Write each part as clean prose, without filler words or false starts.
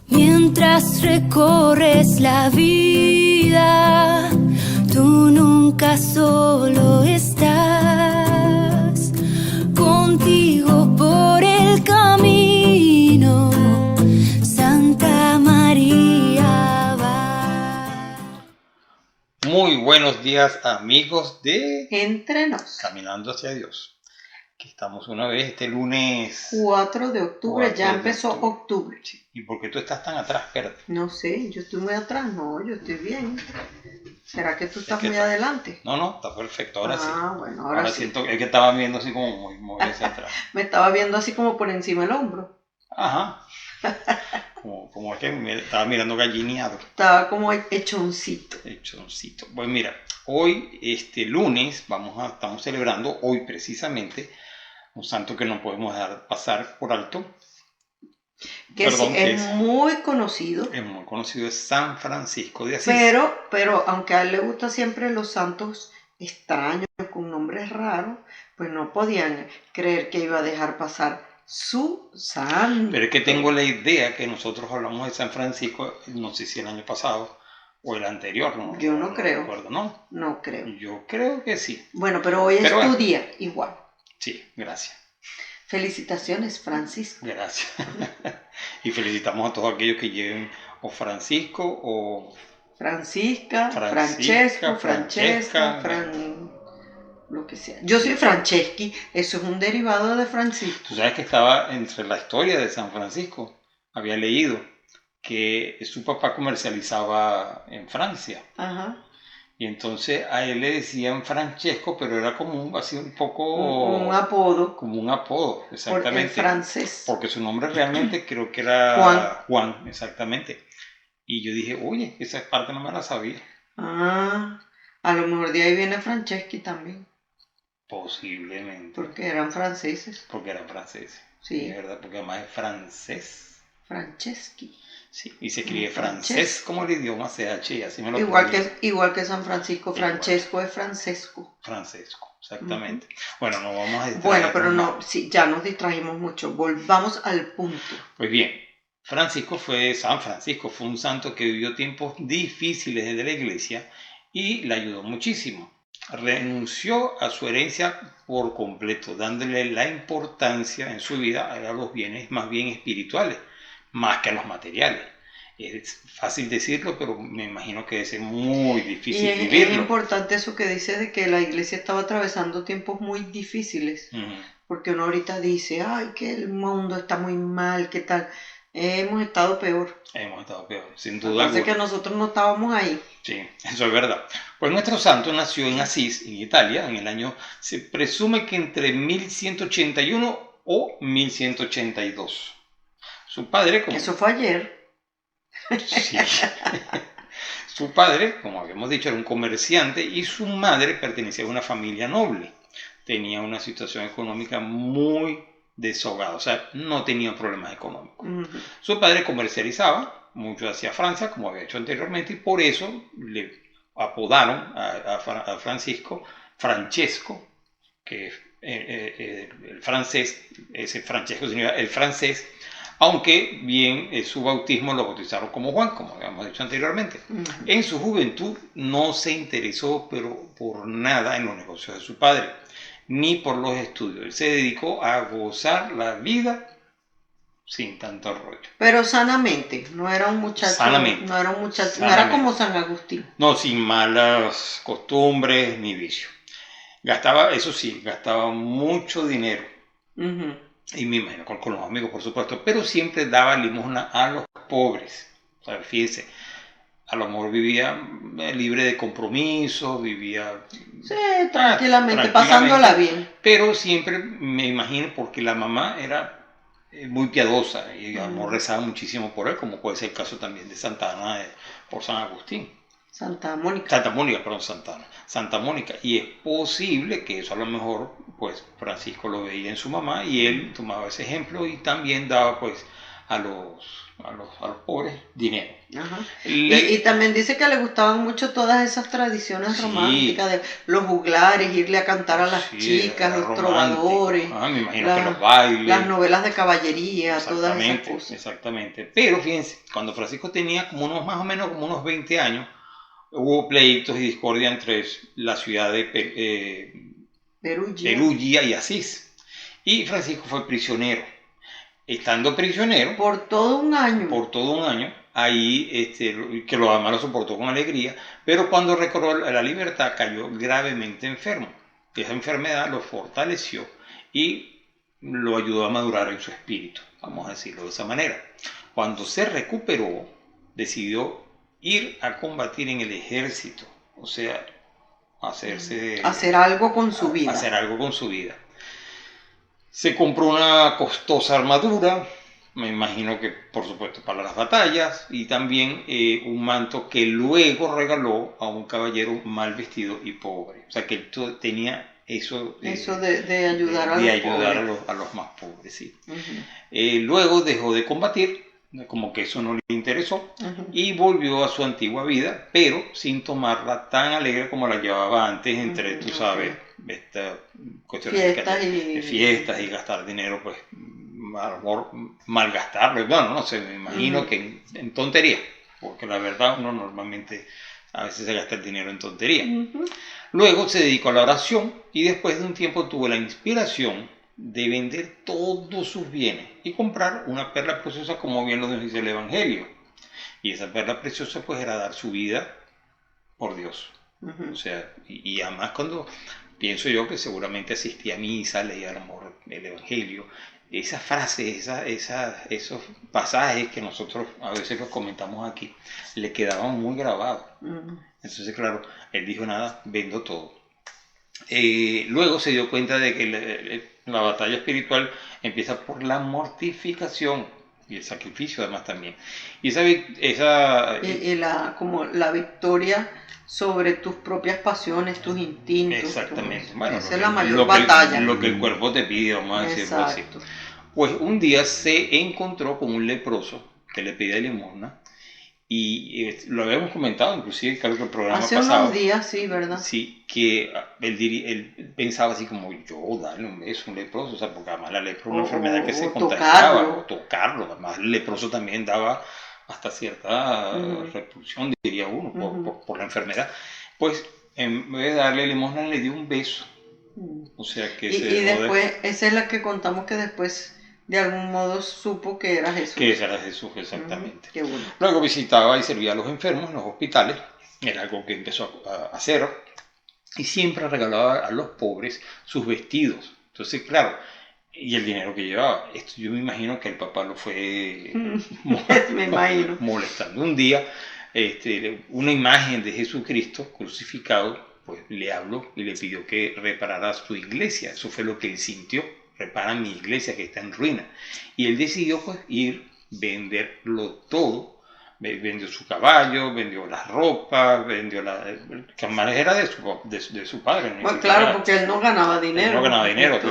Mientras recorres la vida, tú nunca solo estás. Contigo por el camino, Santa María va. Muy buenos días, amigos de Entre Nos. Caminando hacia Dios. Aquí estamos una vez este lunes 4 de octubre, 4 ya de empezó octubre. Sí. ¿Y por qué tú estás tan atrás? Espérate. No sé, yo estoy muy atrás. No, yo estoy bien. ¿Será que tú estás que muy está- adelante? No, está perfecto, ahora sí. Bueno, ahora sí. Siento es que estaba viendo así como muy hacia atrás. Me estaba viendo así como por encima del hombro. Ajá. Como es que estaba mirando gallineado. Estaba como hechoncito. Hechoncito. Bueno, mira, hoy, lunes, estamos celebrando, hoy precisamente, un santo que no podemos dejar pasar por alto. Que sí, es muy conocido. Es muy conocido, es San Francisco de Asís. Pero aunque a él le gustan siempre los santos extraños, con nombres raros, pues no podían creer que iba a dejar pasar su santo. Pero es que tengo la idea que nosotros hablamos de San Francisco, no sé si el año pasado o el anterior, ¿no? Yo no creo. Recuerdo, ¿no? No creo. Yo creo que sí. Bueno, pero hoy es tu día, igual. Sí, gracias. Felicitaciones, Francisco. Gracias. Y felicitamos a todos aquellos que lleven o Francisco o Francisca, Francesco, lo que sea. Yo soy Franceschi, eso es un derivado de Francisco. Tú sabes que estaba entre la historia de San Francisco, había leído que su papá comercializaba en Francia. Ajá. Y entonces a él le decían Francesco, pero era como así un poco... Un apodo. Como un apodo, exactamente. En francés. Porque su nombre realmente creo que era Juan, exactamente. Y yo dije, oye, esa parte no me la sabía. Ah, a lo mejor de ahí viene Franceschi también. Posiblemente. Porque eran franceses. Porque eran franceses. Sí. Es verdad, porque además es francés. Franceschi. Sí, y se escribe francés como el idioma CH, y así me lo igual que San Francisco, Francesco es Francesco. Francesco, exactamente. Bueno, no vamos a distraer. Bueno, pero no, sí, ya nos distrajimos mucho. Volvamos al punto. Pues bien, San Francisco fue un santo que vivió tiempos difíciles desde la iglesia y le ayudó muchísimo. Renunció a su herencia por completo, dándole la importancia en su vida a los bienes más bien espirituales, más que a los materiales. Es fácil decirlo, pero me imagino que es muy difícil vivirlo. Es importante eso que dice de que la iglesia estaba atravesando tiempos muy difíciles, porque uno ahorita dice, ay, que el mundo está muy mal, ¿qué tal? Hemos estado peor. Hemos estado peor, sin duda. Parece que nosotros no estábamos ahí. Sí, eso es verdad. Pues nuestro santo nació en Asís, en Italia, en el año, se presume que entre 1181 o 1182. Su padre, Eso fue ayer. Sí. Su padre, como habíamos dicho, era un comerciante y su madre pertenecía a una familia noble. Tenía una situación económica muy desahogada, o sea, no tenía problemas económicos. Su padre comercializaba mucho hacia Francia, como había hecho anteriormente, y por eso le apodaron a Francisco Francesco, que el francés, ese Francesco significa el francés, aunque bien su bautismo lo bautizaron como Juan, como habíamos dicho anteriormente. En su juventud no se interesó pero por nada en los negocios de su padre, ni por los estudios. Él se dedicó a gozar la vida sin tanto rollo. Pero sanamente, no era un muchacho. Sanamente. No era un muchacho, no era como San Agustín. No, sin malas costumbres ni vicio. Gastaba mucho dinero. Y me imagino con los amigos, por supuesto, pero siempre daba limosna a los pobres. O sea, fíjense, a lo mejor vivía libre de compromisos, vivía... Sí, tranquilamente, pasándola bien. Pero siempre me imagino, porque la mamá era muy piadosa y a lo mejor rezaba muchísimo por él, como puede ser el caso también de Santa Ana por San Agustín. Santa Mónica. Santa Mónica. Y es posible que eso a lo mejor, pues, Francisco lo veía en su mamá y él tomaba ese ejemplo y también daba, pues, a los pobres dinero. Ajá. Y también dice que le gustaban mucho todas esas tradiciones románticas de los juglares, irle a cantar a las chicas, los trovadores, me imagino que los bailes, las novelas de caballería, todas esas cosas. Exactamente. Pero fíjense, cuando Francisco tenía más o menos como unos 20 años, hubo pleitos y discordia entre la ciudad de Perugia y Asís. Y Francisco fue prisionero. Estando prisionero por todo un año, ahí que lo además lo soportó con alegría, pero cuando recobró la libertad cayó gravemente enfermo. Esa enfermedad lo fortaleció y lo ayudó a madurar en su espíritu, vamos a decirlo de esa manera. Cuando se recuperó, decidió ir a combatir en el ejército, o sea, hacer algo con su vida. Se compró una costosa armadura, me imagino que por supuesto para las batallas, y también un manto que luego regaló a un caballero mal vestido y pobre. O sea que él tenía eso de ayudar a los más pobres. Sí. Luego dejó de combatir, como que eso no le interesó, y volvió a su antigua vida, pero sin tomarla tan alegre como la llevaba antes, entre, tú sabes, esta cuestión de fiestas y gastar dinero, pues malgastarlo. Bueno, no sé, me imagino que en tontería, porque la verdad uno normalmente a veces se gasta el dinero en tontería. Luego se dedicó a la oración y después de un tiempo tuvo la inspiración de vender todos sus bienes y comprar una perla preciosa, como bien lo dice el Evangelio. Y esa perla preciosa pues era dar su vida por Dios. O sea, y además cuando pienso yo que seguramente asistía a misa, leía el Evangelio, esas frases, esos pasajes que nosotros a veces los comentamos aquí, le quedaban muy grabados. Entonces, claro, él dijo, nada, vendo todo. Luego se dio cuenta de que la batalla espiritual empieza por la mortificación y el sacrificio además también. Y como la victoria sobre tus propias pasiones, tus instintos. Exactamente. Bueno, esa es la mayor batalla. Lo que el cuerpo te pide, vamos a decirlo así. Pues un día se encontró con un leproso que le pedía limosna. Y lo habíamos comentado, inclusive creo que el programa hace pasado. Unos días, sí, ¿verdad? Sí, que él pensaba así como, yo darle un beso a un leproso, o sea, porque además la lepra es una enfermedad que se contagiaba, o tocarlo, además el leproso también daba hasta cierta repulsión, diría uno, por la enfermedad. Pues en vez de darle limosna le dio un beso. O sea que y después, esa es la que contamos que después de algún modo supo que era Jesús. Que era Jesús, exactamente. Qué bueno. Luego visitaba y servía a los enfermos en los hospitales, era algo que empezó a hacer, y siempre regalaba a los pobres sus vestidos. Entonces, claro, y el dinero que llevaba. Esto yo me imagino que el papá lo fue molestando. Un día, una imagen de Jesucristo crucificado, pues le habló y le pidió que reparara su iglesia. Eso fue lo que él sintió. Repara mi iglesia que está en ruina. Y él decidió pues venderlo todo. Vendió su caballo, vendió las ropas, vendió que además era de su padre. Pues claro, porque él no ganaba dinero. Él no ganaba dinero.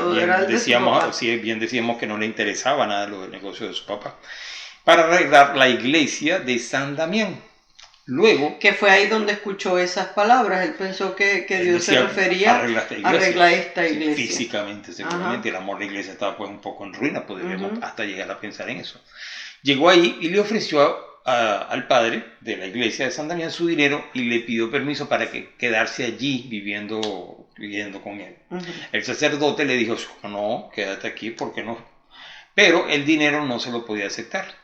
Bien decíamos que no le interesaba nada lo del negocio de su papá. Para arreglar la iglesia de San Damián. Luego, que fue ahí donde escuchó esas palabras. Él pensó que Dios se refería a arreglar esta iglesia. Sí, físicamente, seguramente. El amor de la iglesia estaba pues un poco en ruina, podríamos hasta llegar a pensar en eso. Llegó ahí y le ofreció al padre de la iglesia de San Damián su dinero y le pidió permiso para quedarse allí viviendo con él. El sacerdote le dijo, no, quédate aquí porque no. Pero el dinero no se lo podía aceptar.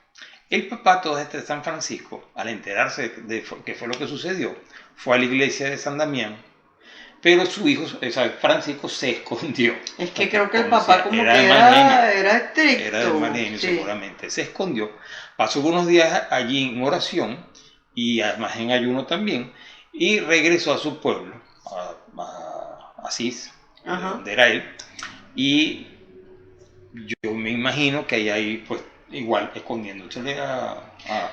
El papá de San Francisco, al enterarse de qué fue lo que sucedió, fue a la iglesia de San Damián, pero su hijo, Francisco, se escondió. Es que creo que el papá como que era estricto. Era de mal genio, seguramente. Se escondió, pasó unos días allí en oración, y además en ayuno también, y regresó a su pueblo, a Asís, donde era él, y yo me imagino que ahí pues igual escondiéndose al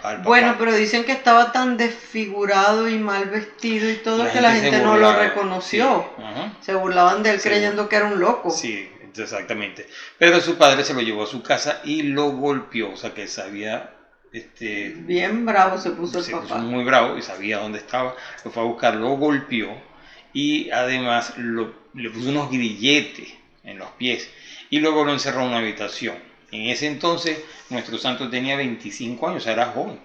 papá. Bueno, pero dicen que estaba tan desfigurado y mal vestido y todo que la gente no lo reconoció. Se burlaban de él creyendo que era un loco. Sí, Exactamente. Pero su padre se lo llevó a su casa y lo golpeó, o sea que sabía, bien bravo se puso el se papá. puso muy bravo y sabía dónde estaba, lo fue a buscar, lo golpeó y además le puso unos grilletes en los pies y luego lo encerró en una habitación. En ese entonces nuestro santo tenía 25 años, o sea, era joven.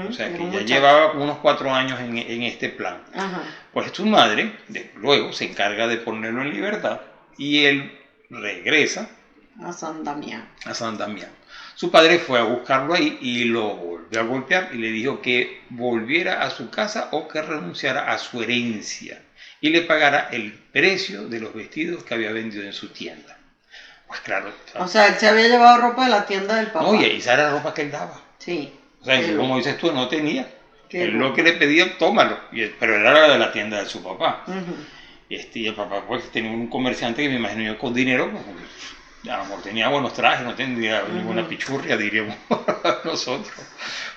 O sea que ya llevaba unos 4 años en este plan. Ajá. Pues su madre luego se encarga de ponerlo en libertad y él regresa A San Damián. a San Damián. Su padre fue a buscarlo ahí y lo volvió a golpear y le dijo que volviera a su casa o que renunciara a su herencia y le pagara el precio de los vestidos que había vendido en su tienda. Pues claro. O sea, él se había llevado ropa de la tienda del papá. Oye, esa era la ropa que él daba. Sí. O sea, como dices tú, no tenía. Qué Él lo que le pedía, tómalo. Pero era la de la tienda de su papá. Ujú. Y el papá pues tenía un comerciante que me imagino yo con dinero, pues, a lo mejor tenía buenos trajes, no tendría ninguna pichurria, diríamos nosotros.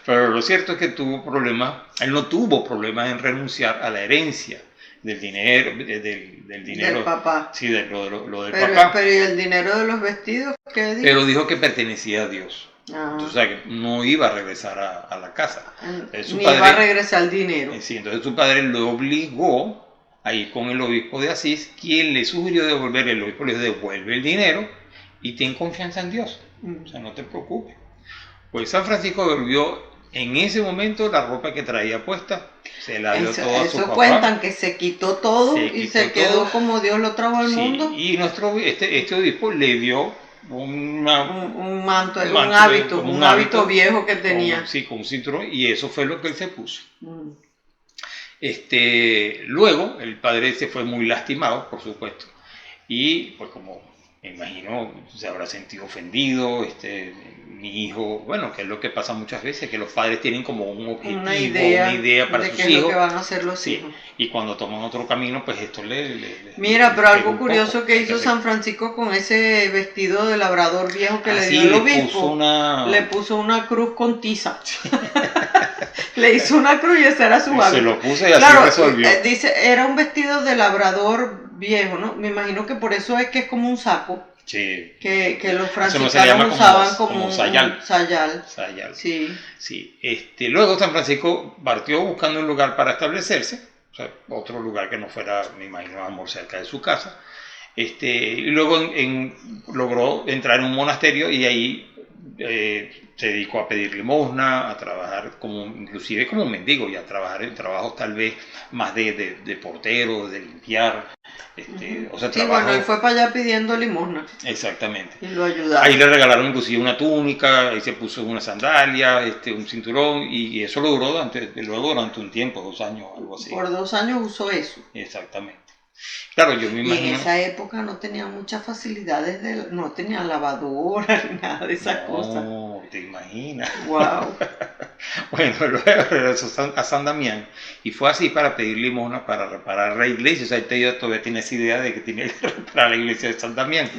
Pero lo cierto es que tuvo problemas, él no tuvo problemas en renunciar a la herencia del dinero, del dinero Del papá. Sí, lo del papá. Pero ¿y el dinero de los vestidos? ¿Qué dijo? Pero dijo que pertenecía a Dios. Ah. Entonces, o sea, que no iba a regresar a la casa. Su Ni padre, iba a regresar el dinero. Sí, entonces su padre lo obligó a ir con el obispo de Asís, quien le sugirió devolver, el obispo le devuelve el dinero y ten confianza en Dios. O sea, no te preocupes. Pues San Francisco devolvió en ese momento la ropa que traía puesta, se la dio todo a su papá. Cuentan que se quitó todo y quitó se quedó todo. como Dios lo trajo al mundo. Y este obispo le dio un manto, un hábito viejo que tenía. Con un cinturón, y eso fue lo que él se puso. Mm. Luego el padre se fue muy lastimado, por supuesto, y pues como me imagino se habrá sentido ofendido, mi hijo, bueno, que es lo que pasa muchas veces, que los padres tienen como un objetivo, una idea para de sus qué hijos, es lo que van a hacer los hijos. Y cuando toman otro camino, pues esto Mira, pero algo curioso que hizo San Francisco con ese vestido de labrador viejo que le dio el obispo, le puso una cruz con tiza. Le hizo una cruz y ese era su hábito. Se lo puse y así resolvió. Dice, era un vestido de labrador viejo, ¿no? Me imagino que por eso es que es como un saco. Sí. Que los franciscanos usaban como un sayal. Sayal. Sí. Luego San Francisco partió buscando un lugar para establecerse, o sea, otro lugar que no fuera, me imagino, amor cerca de su casa. Y luego logró entrar en un monasterio y ahí se dedicó a pedir limosna, a trabajar inclusive como un mendigo, y a trabajar en trabajos tal vez más de portero, de limpiar. O sea, bueno, él fue para allá pidiendo limosna. Exactamente. Y lo ayudaron. Ahí le regalaron inclusive una túnica, ahí se puso una sandalia, un cinturón, y eso lo duró durante un tiempo, 2 años, algo así. Por 2 años usó eso. Exactamente. Claro, yo me imagino. Y en esa época no tenía muchas facilidades, no tenía lavadora ni nada de esas cosas. No, te imaginas. Wow. Bueno, luego regresó a San Damián y fue así para pedir limosna para reparar la iglesia. O sea, todavía tienes idea de que tiene que reparar la iglesia de San Damián.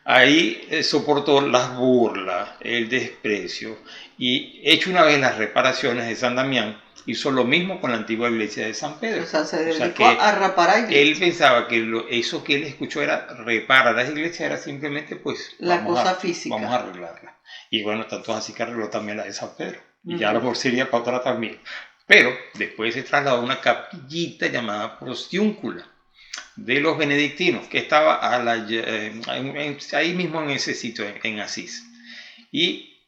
Ahí soportó las burlas, el desprecio, y hecho una vez las reparaciones de San Damián, hizo lo mismo con la antigua iglesia de San Pedro. O sea, se dedicó a reparar iglesias. Él pensaba que eso que él escuchó era reparar las iglesias, era simplemente pues la cosa física. Vamos a arreglarla. Y bueno, tanto así que arregló también la de San Pedro. Y ya a lo mejor sería para otra también. Pero después se trasladó a una capillita llamada Prostiúncula de los benedictinos, que estaba ahí mismo en ese sitio, en Asís. Y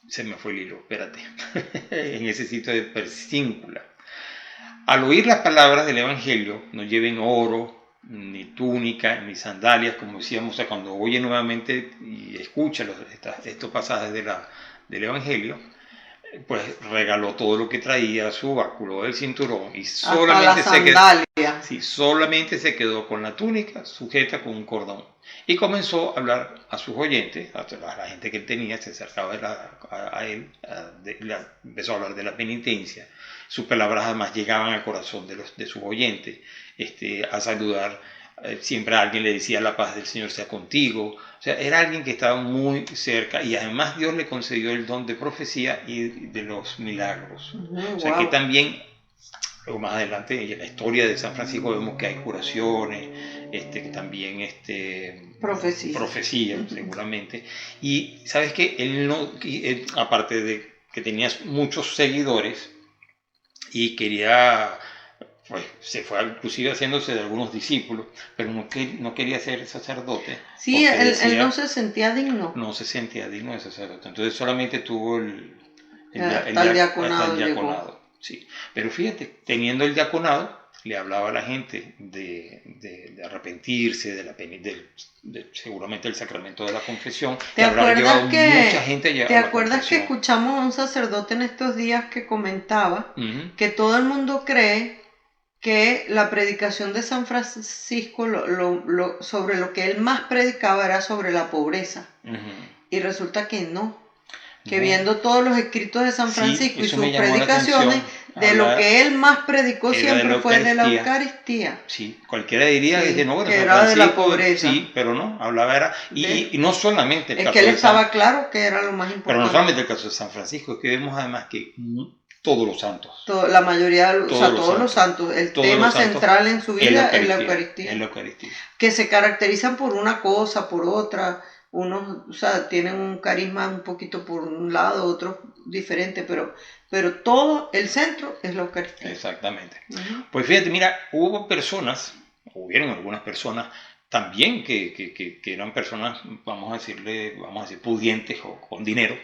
se me fue el hilo, espérate, en ese sitio de Prostiúncula. Al oír las palabras del Evangelio, no lleven oro, ni túnica, ni sandalias, como decíamos, o sea, cuando oye nuevamente y escucha estos pasajes del Evangelio, pues regaló todo lo que traía, su báculo, el cinturón, y solamente se quedó con la túnica sujeta con un cordón. Y comenzó a hablar a sus oyentes, a la gente que él tenía, se acercaba a él, empezó a hablar de la penitencia. Sus palabras además llegaban al corazón de sus oyentes, a saludar. Siempre a alguien le decía: la paz del Señor sea contigo. O sea, era alguien que estaba muy cerca, y además Dios le concedió el don de profecía y de los milagros. O sea, que también, luego más adelante en la historia de San Francisco vemos que hay curaciones, que también profecía, seguramente. Y sabes que él no, aparte de que tenía muchos seguidores y quería, pues se fue inclusive haciéndose de algunos discípulos, pero no quería ser sacerdote. Sí, él no se sentía digno. No se sentía digno de sacerdote. Entonces solamente tuvo el diaconado. Sí. Pero fíjate, teniendo el diaconado, le hablaba a la gente de arrepentirse, seguramente el sacramento de la confesión. ¿Te acuerdas que escuchamos a un sacerdote en estos días que comentaba que todo el mundo cree que la predicación de San Francisco, sobre lo que él más predicaba era sobre la pobreza? Y resulta que no. Que viendo todos los escritos de San Francisco y sus predicaciones, de lo que él más predicó siempre fue de la Eucaristía. Sí, cualquiera diría que era de la pobreza. Sí, pero no, hablaba y no solamente el caso que él estaba claro que era lo más importante. Pero no solamente el caso de San Francisco, es que vemos además que todos los santos. La mayoría, todos los santos. El tema central en su vida es la Eucaristía. Que se caracterizan por una cosa, por otra. Unos, tienen un carisma un poquito por un lado, otros diferente, pero todo el centro es la Eucaristía. Exactamente. Pues fíjate, mira, hubieron algunas personas también que eran personas, vamos a decir, pudientes o con dinero,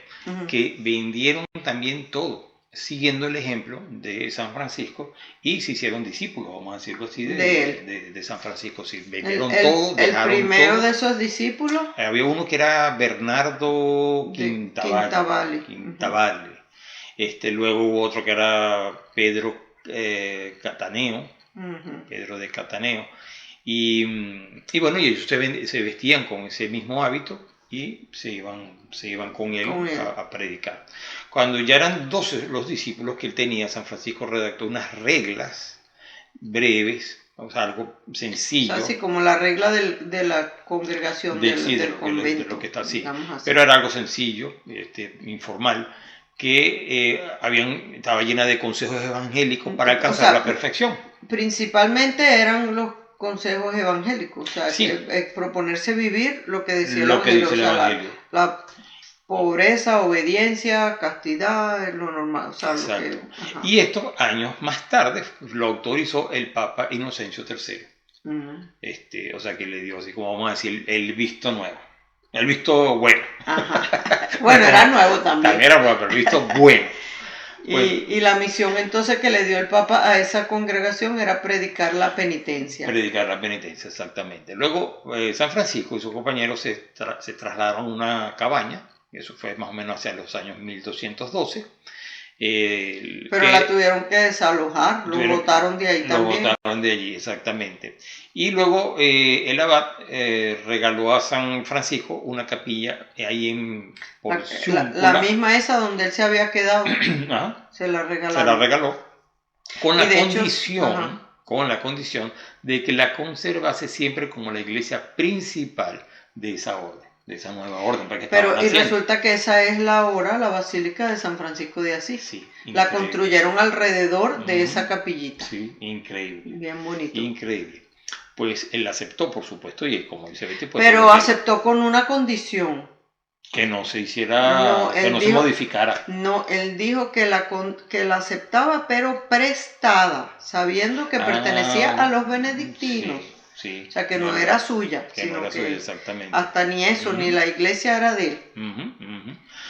que vendieron también todo, siguiendo el ejemplo de San Francisco, y se hicieron discípulos, vamos a decirlo así, de San Francisco. Sí, vendieron todo, dejaron el primero todo. De esos discípulos. Había uno que era Bernardo Quintavalli. Luego hubo otro que era Pedro Cataneo, Pedro de Cataneo. Y bueno, y ellos se vestían con ese mismo hábito y se iban con él a predicar. Cuando ya eran 12 los discípulos que él tenía, San Francisco redactó unas reglas breves, algo sencillo. Así como la regla de la congregación del convento. De lo que está así. Pero era algo sencillo, informal, que estaba llena de consejos evangélicos para alcanzar la perfección. Principalmente eran los consejos evangélicos, que proponerse vivir lo que decía el Evangelio. La pobreza, obediencia, castidad, es lo normal. Y esto, años más tarde, lo autorizó el Papa Inocencio III. O sea que le dio, así como vamos a decir, el visto nuevo. El visto bueno. Bueno, era nuevo también. También era nuevo, pero el visto bueno. Y la misión entonces que le dio el Papa a esa congregación era predicar la penitencia. Predicar la penitencia, exactamente. Luego San Francisco y sus compañeros se trasladaron a una cabaña, eso fue más o menos hacia los años 1212. Pero la tuvieron que desalojar, lo botaron de ahí también. Lo botaron de allí, exactamente. Y luego el abad regaló a San Francisco una capilla ahí por la misma esa donde él se había quedado. Se la regaló. Con la condición de que la conservase siempre como la iglesia principal de esa orden. De esa nueva orden. Y resulta que esa es la Basílica de San Francisco de Asís. Sí, la construyeron alrededor de esa capillita. Sí, increíble. Bien bonito. Increíble. Pues él aceptó, por supuesto, y como dice Betty, pues, pero aceptó con una condición. Que no se hiciera, se modificara. No, él dijo que la aceptaba, pero prestada, sabiendo que pertenecía a los benedictinos. Sí, o sea, que no era suya, sino que exactamente. Hasta ni eso, ni la iglesia era de él.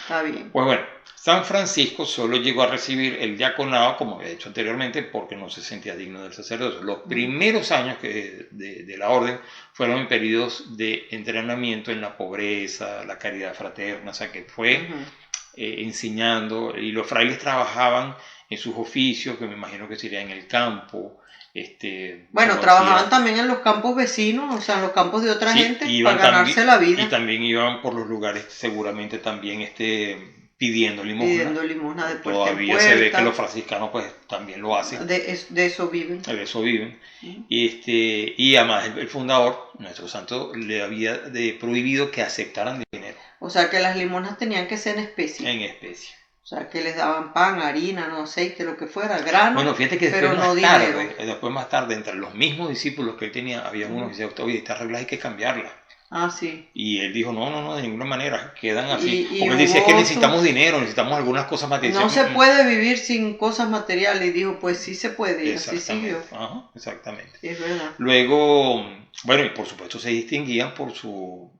Está bien. Pues bueno, San Francisco solo llegó a recibir el diaconado, como había dicho anteriormente, porque no se sentía digno del sacerdocio. Los primeros años de la orden fueron en periodos de entrenamiento en la pobreza, la caridad fraterna, o sea que fue enseñando, y los frailes trabajaban en sus oficios, que me imagino que sería en el campo. Trabajaban también en los campos vecinos, o sea, en los campos de otra gente, para ganarse la vida. Y también iban por los lugares, seguramente también pidiendo limosna. Pidiendo limosna de puerta Todavía en puerta. Se ve que los franciscanos pues también lo hacen. De eso viven. De eso viven. Y además el fundador, nuestro santo, le había prohibido que aceptaran dinero. O sea, que las limosnas tenían que ser en especie. En especie. sea, que les daban pan, harina, no aceite, lo que fuera, grano, bueno, fíjate que pero no dinero. Después más tarde, entre los mismos discípulos que él tenía, había unos que decían, oye, esta regla hay que cambiarla. Ah, sí. Y él dijo, no, de ninguna manera, quedan así. Porque él decía, es que necesitamos dinero, necesitamos algunas cosas materiales. No se puede vivir sin cosas materiales. Y dijo, pues sí se puede, y así siguió. Ajá, exactamente. Es verdad. Luego, bueno, y por supuesto se distinguían por su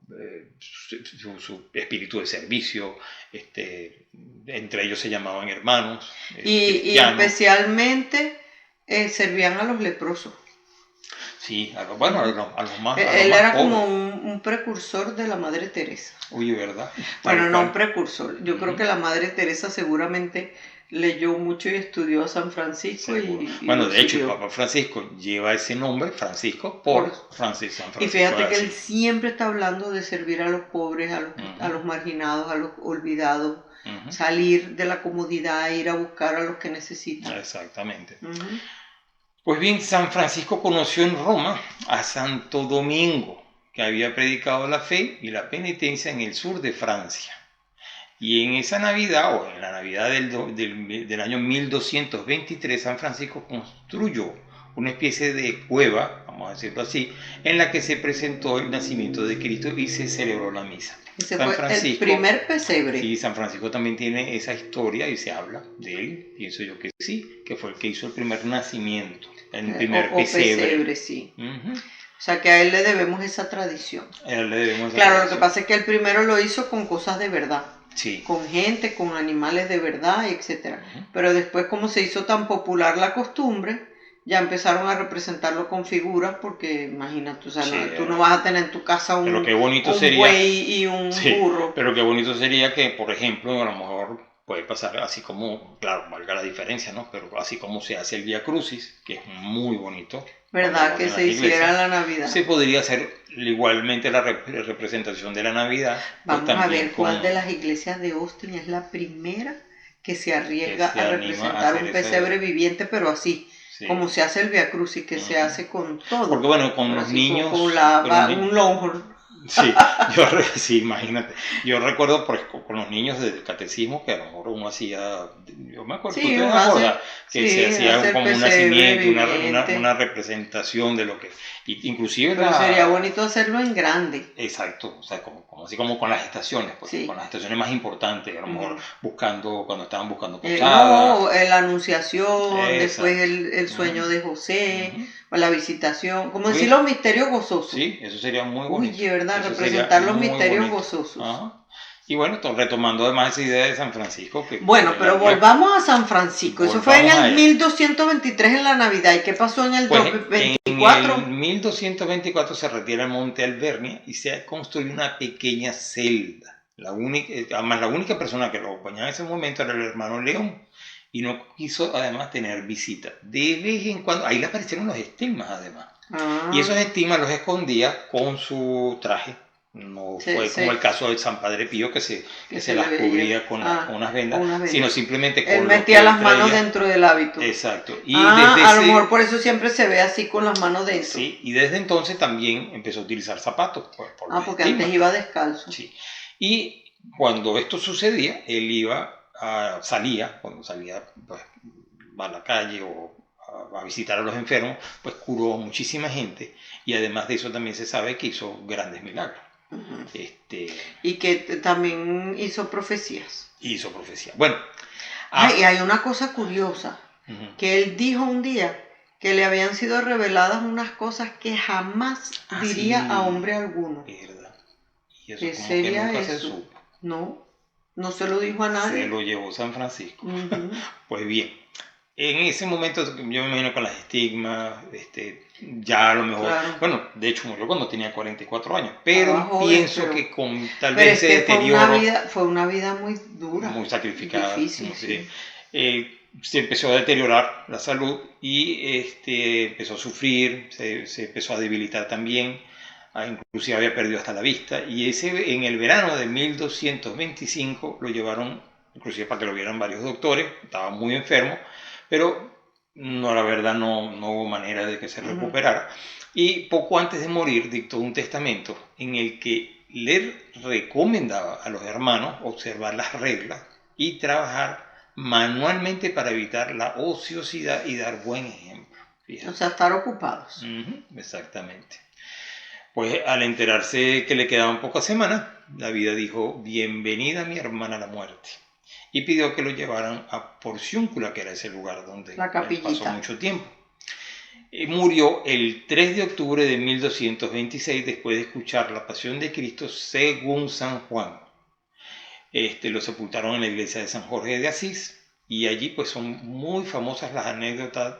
espíritu de servicio, entre ellos se llamaban hermanos. Y especialmente servían a los leprosos. Sí, a los más. Él era como un precursor de la Madre Teresa. Oye, ¿verdad? Bueno, no un precursor. Yo creo que la Madre Teresa seguramente leyó mucho y estudió a San Francisco. Bueno, de hecho, el Papa Francisco lleva ese nombre, Francisco, por San Francisco. Y fíjate que él siempre está hablando de servir a los pobres, a los marginados, a los olvidados, salir de la comodidad, ir a buscar a los que necesitan. Exactamente. Pues bien, San Francisco conoció en Roma a Santo Domingo, que había predicado la fe y la penitencia en el sur de Francia. Y en esa Navidad, o en la Navidad del año 1223, San Francisco construyó una especie de cueva, vamos a decirlo así, en la que se presentó el nacimiento de Cristo y se celebró la misa. Ese fue el primer pesebre. Y San Francisco también tiene esa historia y se habla de él, pienso yo que sí, que fue el que hizo el primer nacimiento, el primer pesebre. Sí. O sea que a él le debemos esa tradición. Lo que pasa es que él primero lo hizo con cosas de verdad. Sí. Con gente, con animales de verdad, etc. Pero después, como se hizo tan popular la costumbre, ya empezaron a representarlo con figuras, porque imagínate, o sea, tú no vas a tener en tu casa un buey y un burro. Pero qué bonito sería que, por ejemplo, a lo mejor puede pasar así como, claro, valga la diferencia, ¿no? Pero así como se hace el Vía Crucis, que es muy bonito. ¿Verdad? Que se hiciera la Navidad. Se podría hacer igualmente la representación de la Navidad. Vamos a ver cuál de las iglesias de Austin es la primera que se arriesga a representar un pesebre viviente, pero así. Sí. Como se hace el Vía Crucis, que se hace con todo. Porque bueno, con los niños... un Longhorn. Sí, imagínate. Yo recuerdo con los niños del catecismo que a lo mejor uno hacía, yo me acuerdo, que se hacía como un nacimiento, una representación de lo que, inclusive pero sería bonito hacerlo en grande. Exacto, o sea, así como con las estaciones, con las estaciones más importantes, a lo mejor cuando estaban buscando posadas. La anunciación, después el sueño de José, la visitación, como decir los misterios gozosos. Sí, eso sería muy bonito. Uy, ¿verdad? Representar los misterios gozosos. Y bueno, retomando además esa idea de San Francisco. Pero volvamos a San Francisco. Eso fue en el 1223 en la Navidad. ¿Y qué pasó en el 1224? En el 1224 se retira el Monte Alvernia y se construye una pequeña celda. La única persona que lo acompañaba en ese momento era el hermano León. Y no quiso además tener visita. De vez en cuando, ahí le aparecieron los estigmas además. Y esos estigmas los escondía con su traje. No fue como el caso de San Padre Pío que se las cubría con unas vendas, sino simplemente con él metía las manos dentro del hábito. Exacto. Y a lo mejor por eso siempre se ve así con las manos dentro. Sí, y desde entonces también empezó a utilizar zapatos. Porque antes iba descalzo. Sí. Y cuando esto sucedía, él cuando salía pues, a la calle o a visitar a los enfermos, pues curó a muchísima gente y además de eso también se sabe que hizo grandes milagros. Y que también hizo profecías. Bueno. Y hay una cosa curiosa, que él dijo un día que le habían sido reveladas unas cosas que jamás diría a hombre alguno. ¿Verdad? ¿Y eso ¿Qué sería eso? Se supo? No se lo dijo a nadie. Se lo llevó San Francisco. Pues bien, en ese momento yo me imagino con las estigmas, ya a lo mejor, bueno, de hecho murió cuando tenía 44 años, pero pienso que con tal vez ese deterioro... Fue una vida muy dura. Muy sacrificada. Difícil, sí. Se empezó a deteriorar la salud y empezó a sufrir, se empezó a debilitar también. Inclusive había perdido hasta la vista y en el verano de 1225 lo llevaron inclusive para que lo vieran varios doctores, estaba muy enfermo, pero la verdad no hubo manera de que se recuperara. Y poco antes de morir dictó un testamento en el que le recomendaba a los hermanos observar las reglas y trabajar manualmente para evitar la ociosidad y dar buen ejemplo. Fíjate. O sea, estar ocupados. Exactamente. Pues al enterarse que le quedaban pocas semanas, la vida dijo, bienvenida mi hermana la muerte. Y pidió que lo llevaran a Porciúncula, que era ese lugar donde pasó mucho tiempo. Murió el 3 de octubre de 1226 después de escuchar la pasión de Cristo según San Juan. Lo sepultaron en la iglesia de San Jorge de Asís y allí pues son muy famosas las anécdotas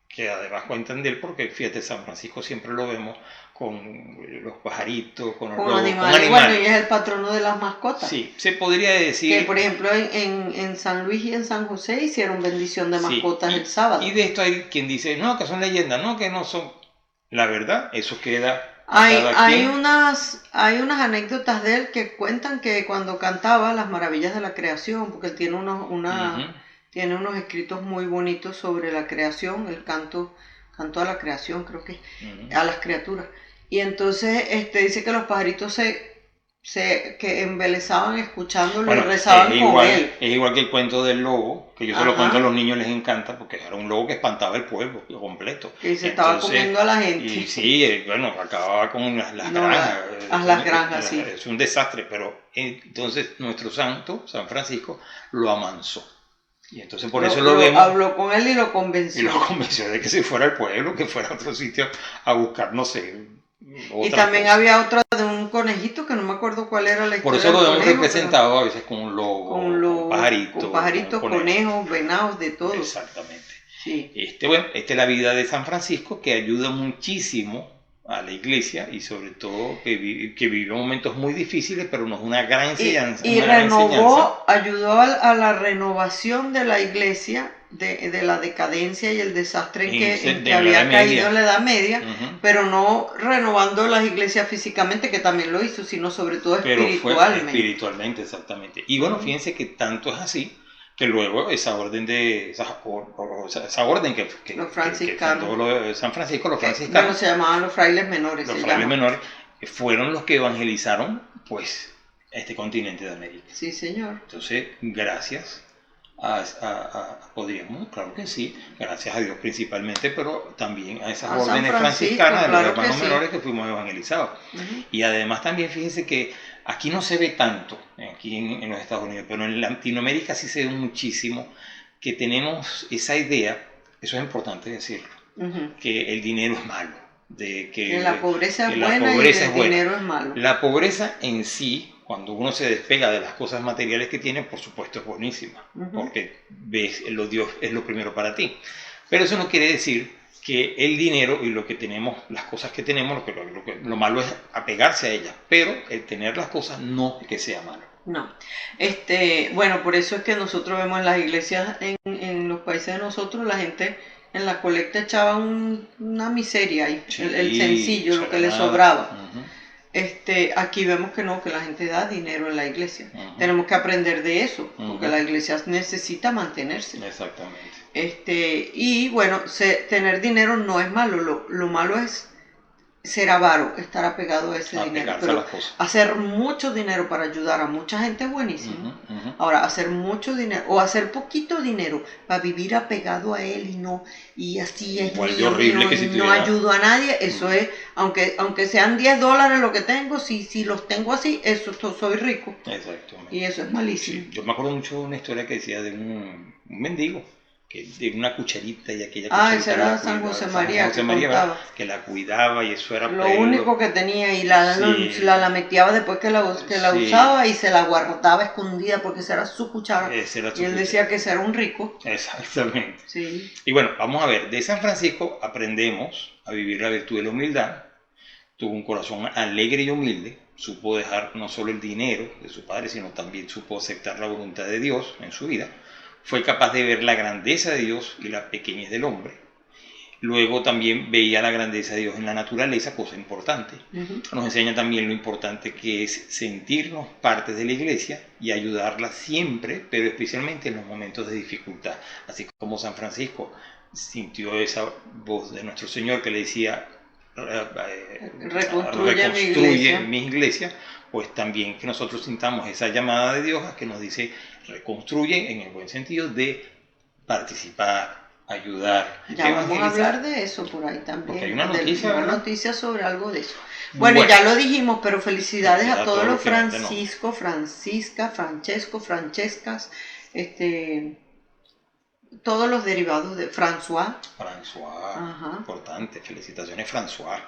que además cuentan de él, porque fíjate, San Francisco siempre lo vemos con los pajaritos, con los lobos, animales. Bueno, y es el patrono de las mascotas. Sí, se podría decir... Que por ejemplo en San Luis y en San José hicieron bendición de mascotas el sábado. Y de esto hay quien dice, no, que son leyendas, no, que no son... La verdad, eso queda... Hay unas anécdotas de él que cuentan que cuando cantaba las maravillas de la creación, porque él tiene tiene unos escritos muy bonitos sobre la creación, el canto a la creación, creo que, a las criaturas. Y entonces dice que los pajaritos que embelezaban escuchándolo y rezaban con él. Es igual que el cuento del lobo, que yo se lo cuento a los niños, les encanta, porque era un lobo que espantaba el pueblo completo. Que se estaba comiendo a la gente. Y sí, bueno, acababa con las granjas. Las granjas, sí. Es un desastre, pero entonces nuestro santo, San Francisco, lo amansó. Y entonces por eso lo vemos. Habló con él y lo convenció. Y lo convenció de que se fuera al pueblo, que fuera a otro sitio a buscar, no sé. Y también había otra de un conejito que no me acuerdo cuál era la historia. Por eso lo vemos representado a veces con un lobo, con pajaritos, conejos, venados, de todo. Exactamente. Sí. Bueno, esta es la vida de San Francisco, que ayuda muchísimo a la iglesia y sobre todo que vivió momentos muy difíciles, pero nos una gran enseñanza. Y ayudó a la renovación de la iglesia, de la decadencia y el desastre en que había caído en la Edad Media, pero no renovando las iglesias físicamente, que también lo hizo, sino sobre todo espiritualmente. Espiritualmente, exactamente. Y bueno, fíjense que tanto es así, que luego esa orden que los franciscanos, San Francisco, los franciscanos, bueno, se llamaban los frailes menores. Los frailes menores fueron los que evangelizaron pues este continente de América. Sí, señor. Entonces, gracias podríamos, claro que sí, gracias a Dios principalmente, pero también a esas órdenes franciscanas de los hermanos menores que fuimos evangelizados. Y además también fíjense que aquí no se ve tanto, aquí en los Estados Unidos, pero en Latinoamérica sí se ve muchísimo, que tenemos esa idea, eso es importante decirlo, que el dinero es malo. Que la pobreza es buena y el dinero es malo. La pobreza en sí, cuando uno se despega de las cosas materiales que tiene, por supuesto es buenísima, porque ves, Dios es lo primero para ti. Pero eso no quiere decir que el dinero y lo que tenemos, las cosas que tenemos, lo malo es apegarse a ellas, pero el tener las cosas no es que sea malo. No. Bueno, por eso es que nosotros vemos en las iglesias, en los países de nosotros, la gente en la colecta echaba una miseria ahí, el sencillo, lo que le sobraba. Aquí vemos que no, que la gente da dinero en la iglesia. Tenemos que aprender de eso, porque la iglesia necesita mantenerse. Exactamente. Y bueno, tener dinero no es malo, lo malo es ser avaro, estar apegado a ese dinero. Pero hacer mucho dinero para ayudar a mucha gente es buenísimo. Ahora, hacer mucho dinero o hacer poquito dinero para vivir apegado a él y así es horrible que no ayudo a nadie, eso es, aunque sean $10 lo que tengo, si los tengo así, eso soy rico. Exactamente. Y eso es malísimo. Sí, yo me acuerdo mucho de una historia que decía de un mendigo, que de una cucharita y aquella cucharita. Esa era San José María, que la cuidaba y eso era lo único que tenía, y la meteaba después que la usaba y se la guardaba escondida porque esa era su cuchara. Y él decía que ese era un rico. Exactamente. Sí. Y bueno, vamos a ver, de San Francisco aprendemos a vivir la virtud de la humildad. Tuvo un corazón alegre y humilde, supo dejar no solo el dinero de su padre, sino también supo aceptar la voluntad de Dios en su vida. Fue capaz de ver la grandeza de Dios y la pequeñez del hombre. Luego también veía la grandeza de Dios en la naturaleza, cosa importante. Nos enseña también lo importante que es sentirnos parte de la iglesia y ayudarla siempre, pero especialmente en los momentos de dificultad. Así como San Francisco sintió esa voz de nuestro Señor que le decía, reconstruye mi iglesia. pues también que nosotros sintamos esa llamada de Dios a que nos dice, reconstruye en el buen sentido de participar, ayudar, ya vamos a hablar de eso por ahí también. Porque hay una noticia sobre algo de eso. Bueno, ya lo dijimos, pero felicidades a todos los Francisco, Francisca, Francesco, Francescas, todos los derivados de François. François, importante, felicitaciones François.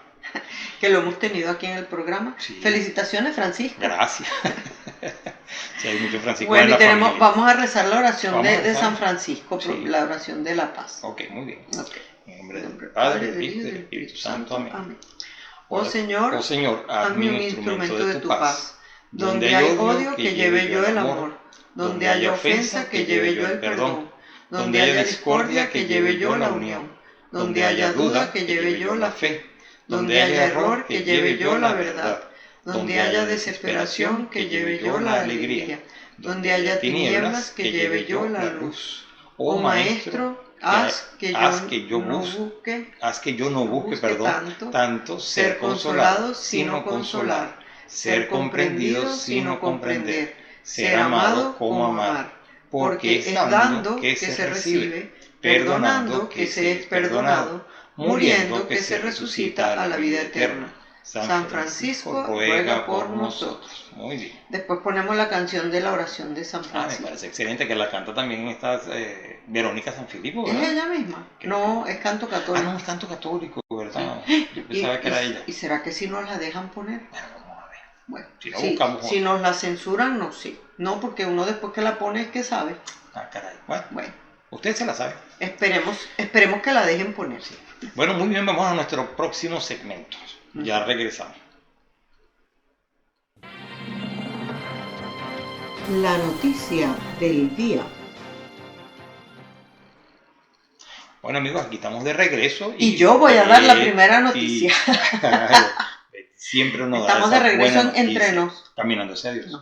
Que lo hemos tenido aquí en el programa. Sí. Felicitaciones, Francisco. Gracias. Sí, hay muchos Francisco. Bueno, y vamos a rezar la oración de San Francisco, sí. La oración de la paz. Ok, muy bien. Okay. En nombre del Padre, del Hijo y del Espíritu Santo. Amén. Oh Señor, hazme un instrumento de tu paz. Donde hay odio, que lleve yo el amor. Donde haya ofensa, que lleve yo el perdón. Donde haya discordia, que lleve yo la unión. Donde haya duda, que lleve yo la fe. Donde haya error, que lleve yo la verdad. Donde haya desesperación, que lleve yo la alegría. Donde haya tinieblas, que lleve yo la luz. Oh Maestro, haz que yo no busque tanto ser consolado, sino consolar. Ser comprendido, sino comprender. Ser amado, como amar. Porque es dando que se recibe, perdonando que se es perdonado, muriendo que se resucita a la vida eterna. San Francisco ruega por nosotros. Muy bien. Después ponemos la canción de la oración de San Francisco. Me parece excelente, que la canta también esta Verónica Sanfilippo, ¿verdad? ¿Es ella misma? No, es canto católico. No, es canto católico, ¿verdad? Yo pensaba que era ella. ¿Y será que si nos la dejan poner? Bueno, vamos a ver. Bueno, si no buscamos. Si nos la censuran, no sé. No, porque uno después que la pone es que sabe. Caray. Bueno. Usted se la sabe. Esperemos que la dejen poner. Sí. Bueno, muy bien, vamos a nuestro próximo segmento. Ya regresamos. La noticia del día. Bueno, amigos, aquí estamos de regreso. Y yo voy a dar la primera noticia. Siempre nos estamos de regreso entre nos. Caminando hacia Dios.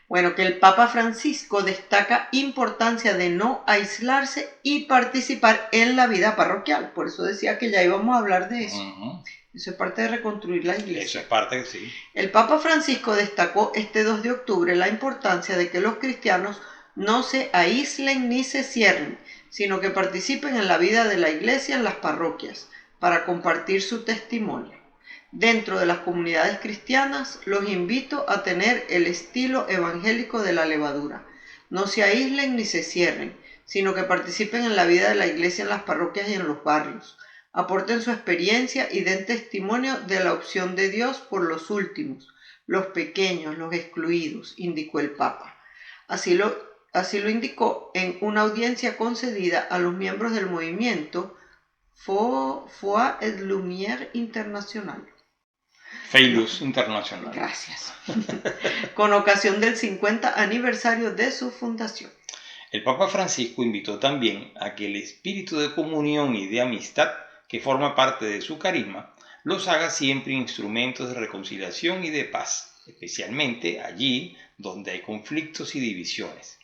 Bueno, que el Papa Francisco destaca importancia de no aislarse y participar en la vida parroquial. Por eso decía que ya íbamos a hablar de eso. Eso es parte de reconstruir la iglesia. Eso es parte, sí. El Papa Francisco destacó este 2 de octubre la importancia de que los cristianos no se aíslen ni se cierren, sino que participen en la vida de la iglesia en las parroquias, para compartir su testimonio. Dentro de las comunidades cristianas, los invito a tener el estilo evangélico de la levadura. No se aíslen ni se cierren, sino que participen en la vida de la iglesia en las parroquias y en los barrios. Aporten su experiencia y den testimonio de la opción de Dios por los últimos, los pequeños, los excluidos, indicó el Papa. Así lo indicó en una audiencia concedida a los miembros del movimiento Foi et Lumière International. Feilus Internacional. Gracias. Con ocasión del 50 aniversario de su fundación. El Papa Francisco invitó también a que el espíritu de comunión y de amistad que forma parte de su carisma los haga siempre instrumentos de reconciliación y de paz, especialmente allí donde hay conflictos y divisiones.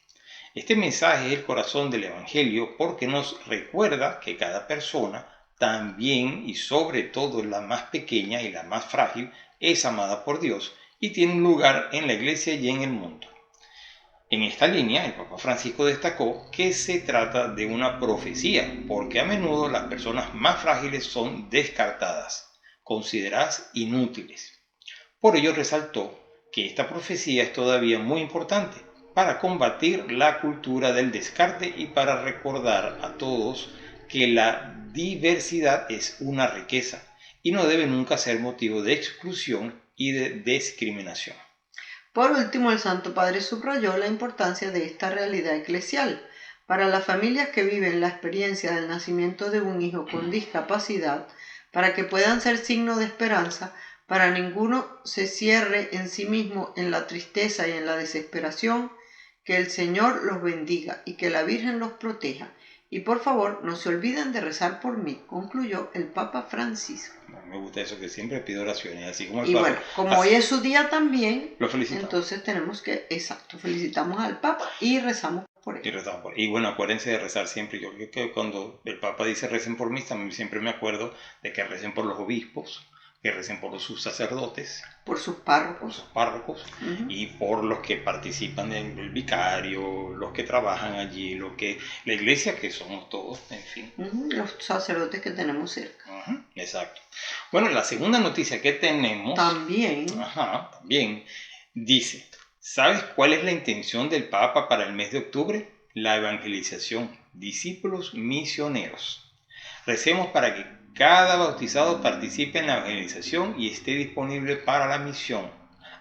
Este mensaje es el corazón del Evangelio porque nos recuerda que cada persona, también y sobre todo la más pequeña y la más frágil, es amada por Dios y tiene un lugar en la iglesia y en el mundo. En esta línea, el Papa Francisco destacó que se trata de una profecía, porque a menudo las personas más frágiles son descartadas, consideradas inútiles. Por ello resaltó que esta profecía es todavía muy importante para combatir la cultura del descarte y para recordar a todos que la diversidad es una riqueza y no debe nunca ser motivo de exclusión y de discriminación. Por último, el Santo Padre subrayó la importancia de esta realidad eclesial para las familias que viven la experiencia del nacimiento de un hijo con discapacidad, para que puedan ser signo de esperanza, para ninguno se cierre en sí mismo en la tristeza y en la desesperación. Que el Señor los bendiga y que la Virgen los proteja. Y por favor, no se olviden de rezar por mí, concluyó el Papa Francisco. Me gusta eso, que siempre pido oraciones, así como el Papa. Y bueno, como hoy es su día también, lo felicitamos. Entonces tenemos que, felicitamos al Papa y rezamos por él. Y bueno, acuérdense de rezar siempre. Yo creo que cuando el Papa dice recen por mí, también siempre me acuerdo de que recen por los obispos, que recen por sus sacerdotes, por sus párrocos, y por los que participan del vicario, los que trabajan allí, la iglesia, que somos todos, en fin. Los sacerdotes que tenemos cerca. Exacto. Bueno, la segunda noticia que tenemos también dice: ¿sabes cuál es la intención del Papa para el mes de octubre? La evangelización, discípulos misioneros. Recemos para que cada bautizado participe en la evangelización y esté disponible para la misión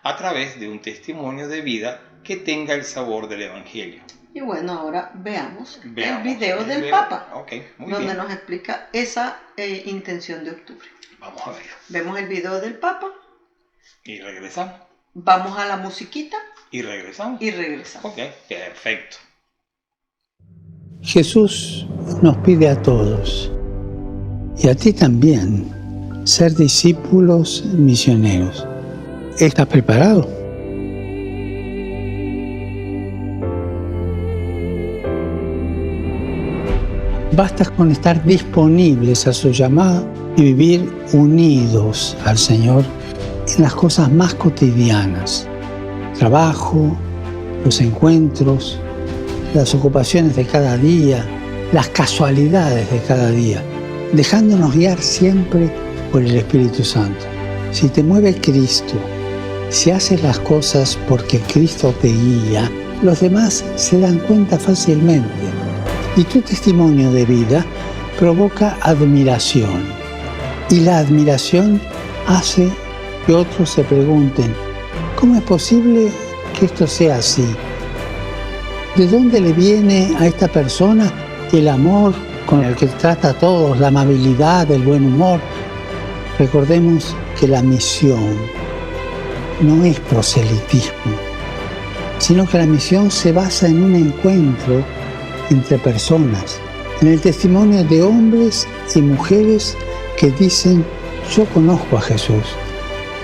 a través de un testimonio de vida que tenga el sabor del Evangelio. Y bueno, ahora veamos el video del Papa, donde nos explica esa intención de octubre. Vamos a verlo. Vemos el video del Papa. Y regresamos. Vamos a la musiquita. Y regresamos. Ok, perfecto. Jesús nos pide a todos, y a ti también, ser discípulos misioneros. ¿Estás preparado? Basta con estar disponibles a su llamado y vivir unidos al Señor en las cosas más cotidianas: trabajo, los encuentros, las ocupaciones de cada día, las casualidades de cada día, dejándonos guiar siempre por el Espíritu Santo. Si te mueve Cristo, si haces las cosas porque Cristo te guía, los demás se dan cuenta fácilmente. Y tu testimonio de vida provoca admiración. Y la admiración hace que otros se pregunten: ¿cómo es posible que esto sea así? ¿De dónde le viene a esta persona el amor con el que trata a todos, la amabilidad, el buen humor? Recordemos que la misión no es proselitismo, sino que la misión se basa en un encuentro entre personas, en el testimonio de hombres y mujeres que dicen: yo conozco a Jesús,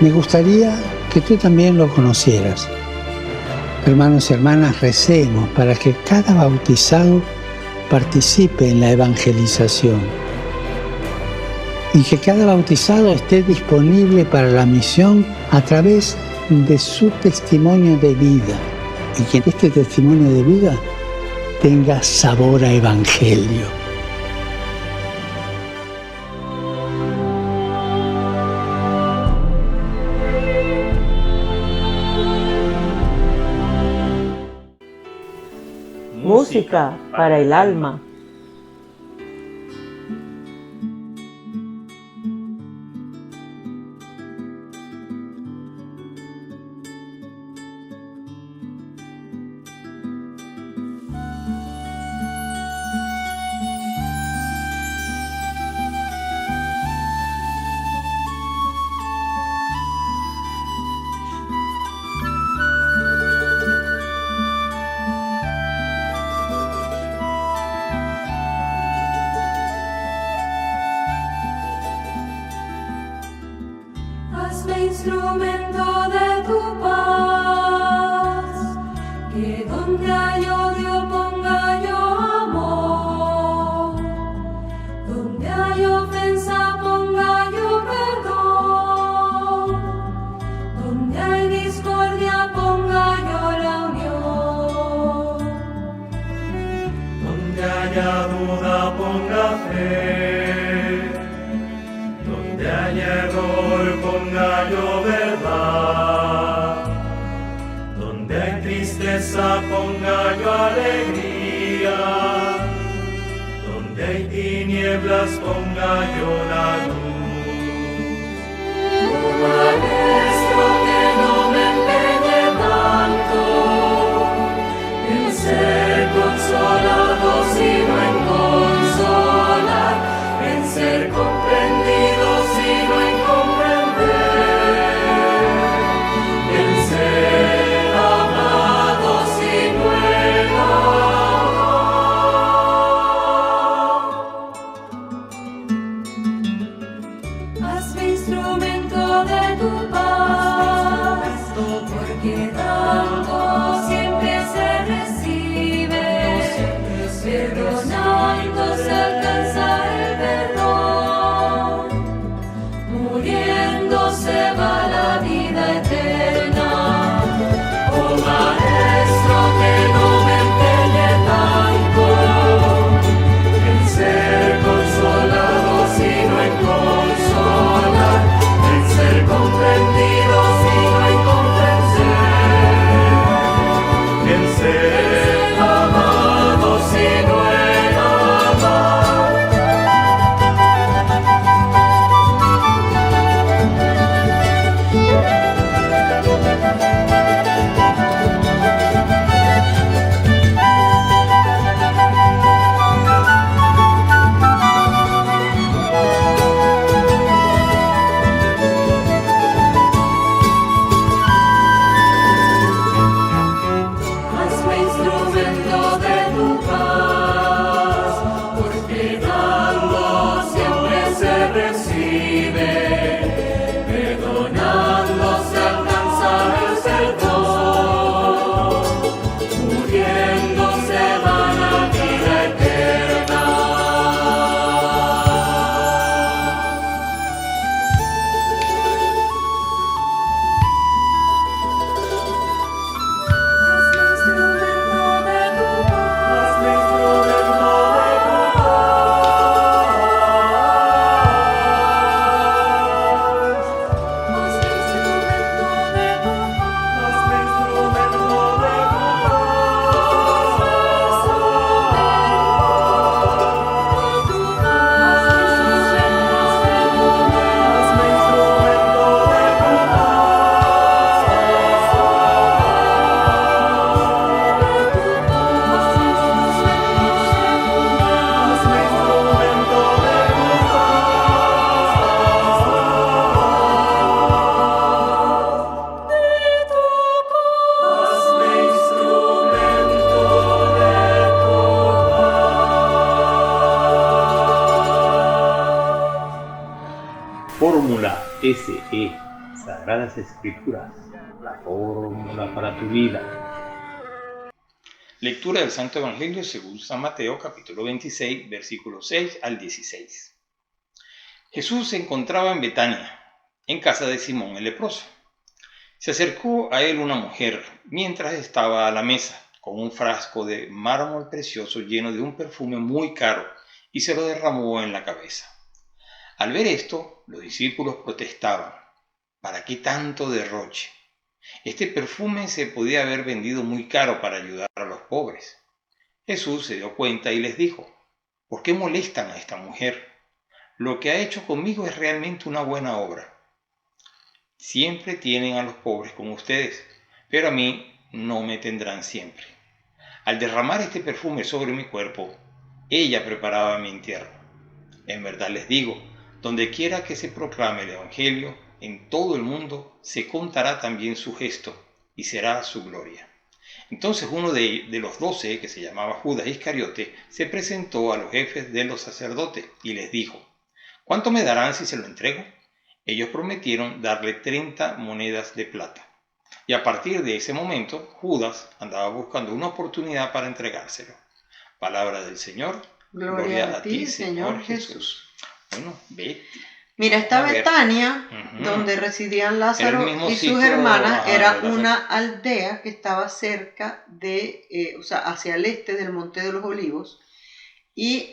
me gustaría que tú también lo conocieras. Hermanos y hermanas, recemos para que cada bautizado participe en la evangelización y que cada bautizado esté disponible para la misión a través de su testimonio de vida, y que este testimonio de vida tenga sabor a evangelio. Música para el alma. Hazme instrumento de tu paz, que donde hay odio ponga yo amor, donde hay ofensa ponga yo perdón, donde hay discordia ponga yo la unión, donde haya duda ponga fe, donde haya error ponga yo verdad, donde hay tristeza ponga yo alegría, donde hay tinieblas ponga yo la luz. Maestro, que no me empeñe tanto en ser consolado, sino en consolar, en ser comprendido, sino en comprender, en ser amado, sino en amar. SE Sagradas Escrituras, la fórmula para tu vida. Lectura del Santo Evangelio según San Mateo, capítulo 26, versículos 6 al 16. Jesús se encontraba en Betania, en casa de Simón el leproso. Se acercó a él una mujer mientras estaba a la mesa, con un frasco de mármol precioso lleno de un perfume muy caro, y se lo derramó en la cabeza. Al ver esto, los discípulos protestaban: ¿para qué tanto derroche? Este perfume se podía haber vendido muy caro para ayudar a los pobres. Jesús se dio cuenta y les dijo: ¿por qué molestan a esta mujer? Lo que ha hecho conmigo es realmente una buena obra. Siempre tienen a los pobres con ustedes, pero a mí no me tendrán siempre. Al derramar este perfume sobre mi cuerpo, ella preparaba mi entierro. En verdad les digo, donde quiera que se proclame el Evangelio, en todo el mundo se contará también su gesto y será su gloria. Entonces uno de los 12, que se llamaba Judas Iscariote, se presentó a los jefes de los sacerdotes y les dijo: ¿cuánto me darán si se lo entrego? Ellos prometieron darle 30 monedas de plata. Y a partir de ese momento, Judas andaba buscando una oportunidad para entregárselo. Palabra del Señor. Gloria a ti, Señor Jesús. Bueno, vete. Mira, esta Betania, donde residían Lázaro y sus hermanas, era una aldea que estaba cerca de, o sea, hacia el este del Monte de los Olivos, y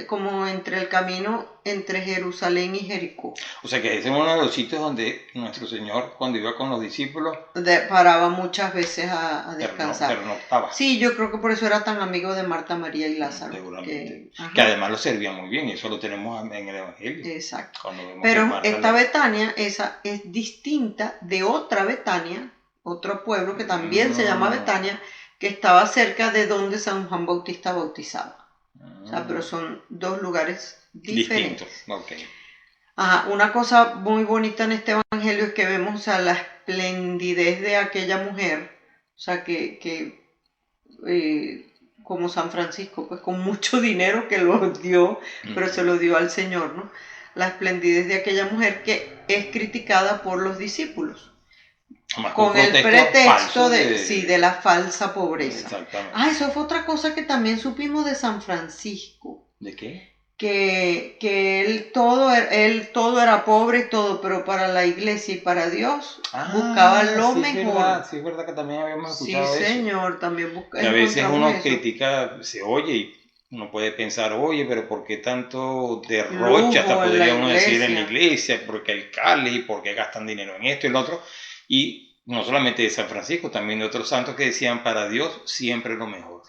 como entre el camino entre Jerusalén y Jericó. O sea que ese es uno de los sitios donde nuestro Señor, cuando iba con los discípulos, paraba muchas veces a descansar. Pernoctaba. Sí, yo creo que por eso era tan amigo de Marta, María y Lázaro. Seguramente. Que además lo servía muy bien, y eso lo tenemos en el Evangelio. Exacto. Pero esta Betania esa es distinta de otra Betania, otro pueblo que también se llama Betania, que estaba cerca de donde San Juan Bautista bautizaba. O sea, pero son dos lugares diferentes. Okay. Ajá, una cosa muy bonita en este evangelio es que vemos, o sea, la esplendidez de aquella mujer, o sea, que como San Francisco, pues con mucho dinero que lo dio, pero se lo dio al Señor, ¿no? La esplendidez de aquella mujer que es criticada por los discípulos. Con el pretexto de la falsa pobreza. Exactamente. Eso fue otra cosa que también supimos de San Francisco. ¿De qué? Que él todo era pobre y todo, pero para la iglesia y para Dios buscaba lo mejor. Sí, es verdad que también habíamos escuchado eso. Sí, Señor, también buscaba. Que a veces uno critica, se oye y uno puede pensar: oye, pero ¿por qué tanto derroche? Hasta podría uno decir en la iglesia, porque alcaldes y por qué gastan dinero en esto y lo otro. Y no solamente de San Francisco, también de otros santos que decían: para Dios siempre lo mejor.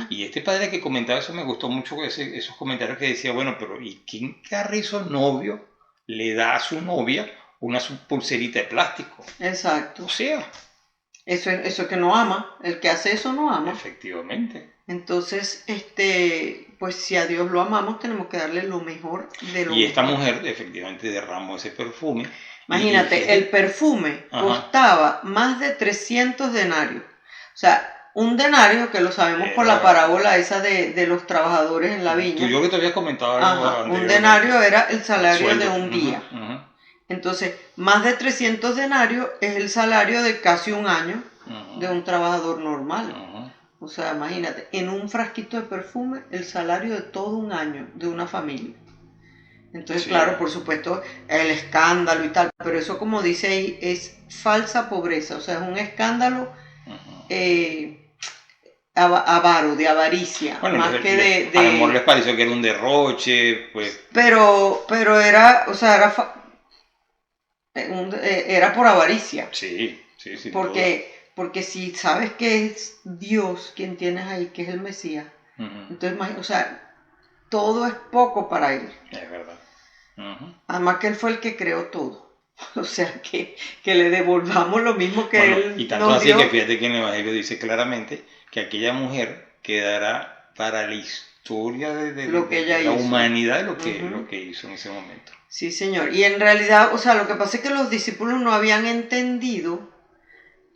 Y este padre que comentaba eso, me gustó mucho esos comentarios que decía: bueno, pero ¿y quién carrizo novio le da a su novia una pulserita de plástico? Exacto. O sea, eso que no ama, el que hace eso no ama. Efectivamente. Entonces, pues si a Dios lo amamos, tenemos que darle lo mejor de lo Y esta mujer efectivamente derramó ese perfume. Imagínate, el perfume costaba más de 300 denarios. O sea, un denario, que lo sabemos por la parábola esa de los trabajadores en la viña. Yo que te había comentado. Un denario era el salario de un día. Entonces, más de 300 denarios es el salario de casi un año de un trabajador normal. O sea, imagínate, en un frasquito de perfume, el salario de todo un año de una familia. Entonces, claro, por supuesto, el escándalo y tal, pero eso, como dice ahí, es falsa pobreza, o sea, es un escándalo avaro, de avaricia, bueno, más que de... A lo mejor les pareció que era un derroche, pues... Pero era, o sea, era por avaricia. Sí, porque si sabes que es Dios quien tienes ahí, que es el Mesías, entonces, o sea, todo es poco para él. Es verdad. Además que él fue el que creó todo. O sea, que le devolvamos lo mismo que él y tanto nos así dio. que fíjate que en el Evangelio dice claramente que aquella mujer quedará para la historia de la humanidad, lo que hizo en ese momento. Sí, Señor. Y en realidad, o sea, lo que pasa es que los discípulos no habían entendido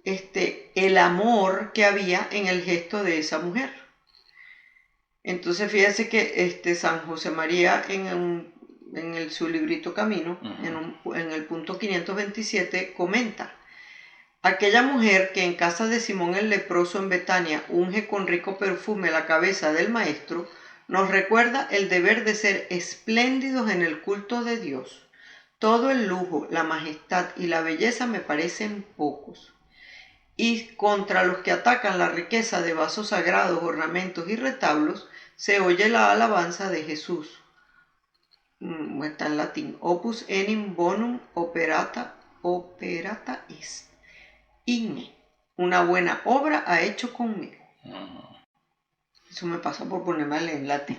el amor que había en el gesto de esa mujer. Entonces fíjense que San José María su librito Camino, en el punto 527, comenta: aquella mujer que en casa de Simón el leproso en Betania unge con rico perfume la cabeza del Maestro, nos recuerda el deber de ser espléndidos en el culto de Dios. Todo el lujo, la majestad y la belleza me parecen pocos. Y contra los que atacan la riqueza de vasos sagrados, ornamentos y retablos, se oye la alabanza de Jesús. Está en latín: opus enim bonum operata est. Igne, una buena obra ha hecho conmigo. Eso me pasa por ponerme a leer en latín.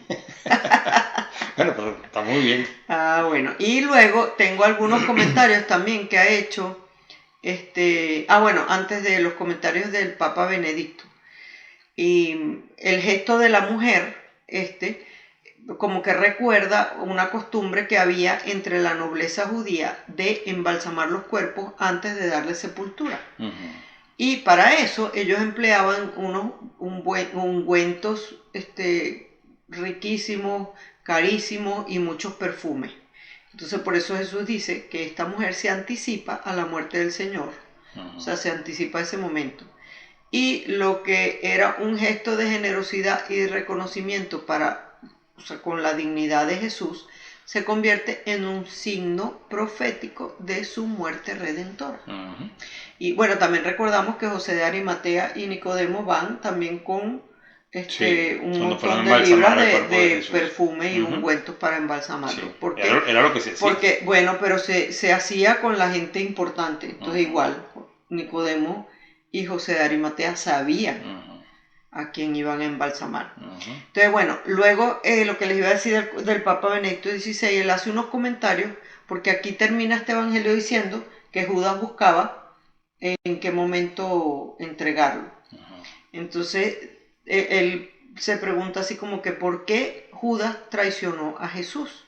Bueno, pero está muy bien. Bueno, y luego tengo algunos comentarios también que ha hecho, antes de los comentarios del Papa Benedicto. Y el gesto de la mujer, como que recuerda una costumbre que había entre la nobleza judía de embalsamar los cuerpos antes de darle sepultura. Y para eso ellos empleaban unos ungüentos riquísimos, carísimos y muchos perfumes. Entonces por eso Jesús dice que esta mujer se anticipa a la muerte del Señor. O sea, se anticipa a ese momento. Y lo que era un gesto de generosidad y de reconocimiento con la dignidad de Jesús, se convierte en un signo profético de su muerte redentora. Y bueno, también recordamos que José de Arimatea y Nicodemo van también con un montón de libras de perfume y ungüentos para embalsamarlo. Sí, porque era lo que se hacía. Porque, bueno, pero se hacía con la gente importante. Entonces igual, Nicodemo y José de Arimatea sabían a quién iban a embalsamar. Entonces, bueno, luego lo que les iba a decir del Papa Benedicto XVI, él hace unos comentarios, porque aquí termina este evangelio diciendo que Judas buscaba en qué momento entregarlo. Entonces, él se pregunta así como que ¿por qué Judas traicionó a Jesús?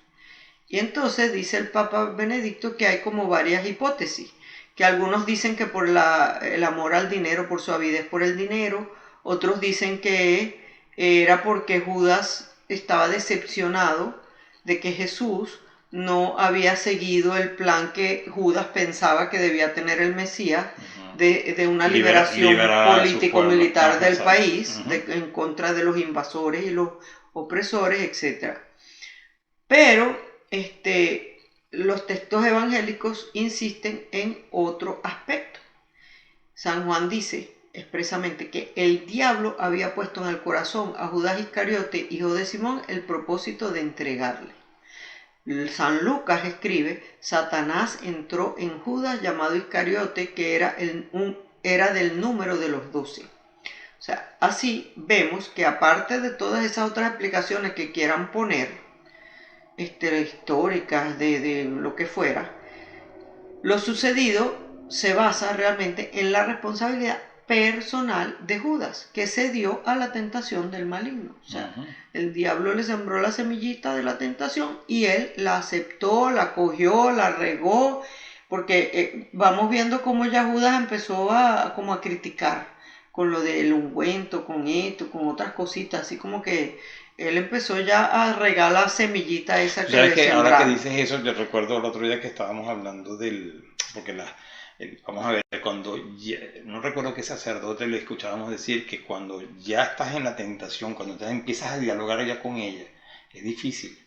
Y entonces dice el Papa Benedicto que hay como varias hipótesis, que algunos dicen que por el amor al dinero, por su avidez por el dinero. Otros dicen que era porque Judas estaba decepcionado de que Jesús no había seguido el plan que Judas pensaba que debía tener el Mesías, de una liberación político-militar del país, en contra de los invasores y los opresores, etc. Pero los textos evangélicos insisten en otro aspecto. San Juan dice expresamente que el diablo había puesto en el corazón a Judas Iscariote, hijo de Simón, el propósito de entregarle. San Lucas escribe: Satanás entró en Judas llamado Iscariote, que era del número de los 12. O sea, así vemos que aparte de todas esas otras explicaciones que quieran poner, históricas, de lo que fuera, lo sucedido se basa realmente en la responsabilidad personal de Judas, que se dio a la tentación del maligno. O sea, el diablo le sembró la semillita de la tentación y él la aceptó, la cogió, la regó, porque vamos viendo cómo ya Judas empezó a criticar con lo del ungüento, con esto, con otras cositas, así como que él empezó ya a regar la semillita esa que le sembraron. Ahora que dices eso, te recuerdo el otro día que estábamos hablando vamos a ver, no recuerdo qué sacerdote le escuchábamos decir que cuando ya estás en la tentación, cuando te empiezas a dialogar ya con ella, es difícil.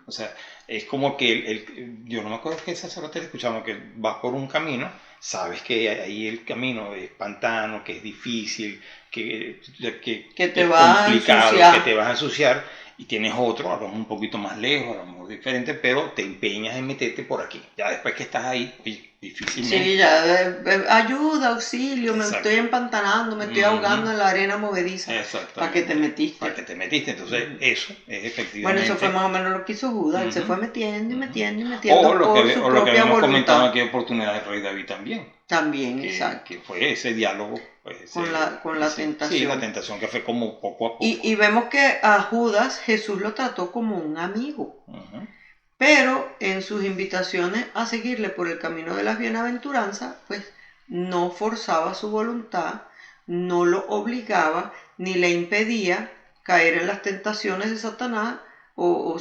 O sea, es como que yo no me acuerdo qué sacerdote le escuchamos, que vas por un camino, sabes que ahí el camino es pantano, que es difícil, que te es va complicado, a ensuciar. que te vas a ensuciar, y tienes otro, a lo mejor un poquito más lejos, a lo mejor diferente, pero te empeñas en meterte por aquí. Ya después que estás ahí, difícilmente. Sí, ya, ayuda, auxilio, me estoy empantanando, me estoy ahogando en la arena movediza. ¿Para qué te metiste? Para que te metiste, entonces eso es efectivamente. Bueno, eso fue más o menos lo que hizo Judas, él se fue metiendo y metiendo y metiendo o lo que habíamos voluntad. comentado aquí, oportunidad del rey David también. También, exacto. Que fue ese diálogo. Pues, con la tentación. Sí, la tentación que fue como poco a poco. Y vemos que a Judas Jesús lo trató como un amigo. Pero en sus invitaciones a seguirle por el camino de las bienaventuranzas, pues no forzaba su voluntad, no lo obligaba, ni le impedía caer en las tentaciones de Satanás o